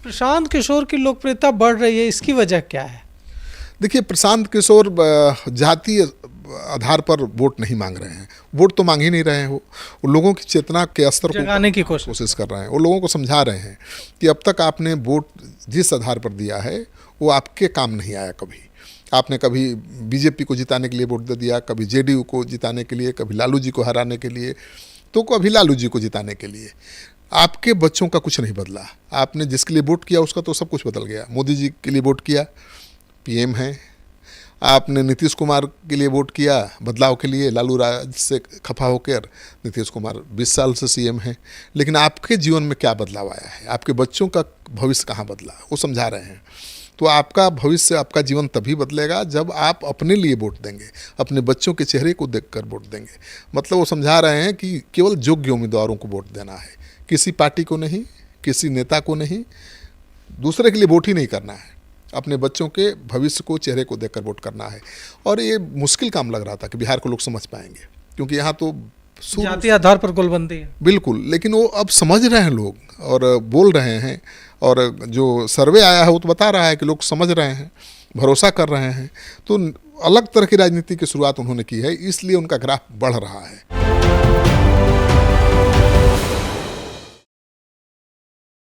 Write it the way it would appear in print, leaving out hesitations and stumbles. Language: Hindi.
प्रशांत किशोर की लोकप्रियता बढ़ रही है, इसकी वजह क्या है? देखिए, प्रशांत किशोर जातीय आधार पर वोट नहीं मांग रहे हैं, वोट तो मांग ही नहीं रहे हो, वो लोगों की चेतना के स्तर को जगाने की कोशिश कर रहे हैं। वो लोगों को समझा रहे हैं कि अब तक आपने वोट जिस आधार पर दिया है वो आपके काम नहीं आया। कभी आपने कभी बीजेपी को जिताने के लिए वोट दे दिया, कभी जेडीयू को जिताने के लिए, कभी लालू जी को हराने के लिए, तो कभी लालू जी को जिताने के लिए। आपके बच्चों का कुछ नहीं बदला। आपने जिसके लिए वोट किया उसका तो सब कुछ बदल गया। मोदी जी के लिए वोट किया, पीएम हैं। आपने नीतीश कुमार के लिए वोट किया बदलाव के लिए, लालू राज से खफा होकर नीतीश कुमार 20 साल से सीएम हैं। लेकिन आपके जीवन में क्या बदलाव आया है, आपके बच्चों का भविष्य कहाँ बदला, वो समझा रहे हैं। तो आपका भविष्य, आपका जीवन तभी बदलेगा जब आप अपने लिए वोट देंगे, अपने बच्चों के चेहरे को देखकर वोट देंगे। मतलब वो समझा रहे हैं कि केवल योग्य उम्मीदवारों को वोट देना है, किसी पार्टी को नहीं, किसी नेता को नहीं, दूसरे के लिए वोट ही नहीं करना है, अपने बच्चों के भविष्य को, चेहरे को देखकर वोट करना है। और ये मुश्किल काम लग रहा था कि बिहार को लोग समझ पाएंगे, क्योंकि यहाँ तो जातीय आधार पर गोलबंदी है। बिल्कुल, लेकिन वो अब समझ रहे हैं लोग और बोल रहे हैं। और जो सर्वे आया है वो तो बता रहा है कि लोग समझ रहे हैं, भरोसा कर रहे हैं। तो अलग तरह की राजनीति की शुरुआत उन्होंने की है, इसलिए उनका ग्राफ बढ़ रहा है।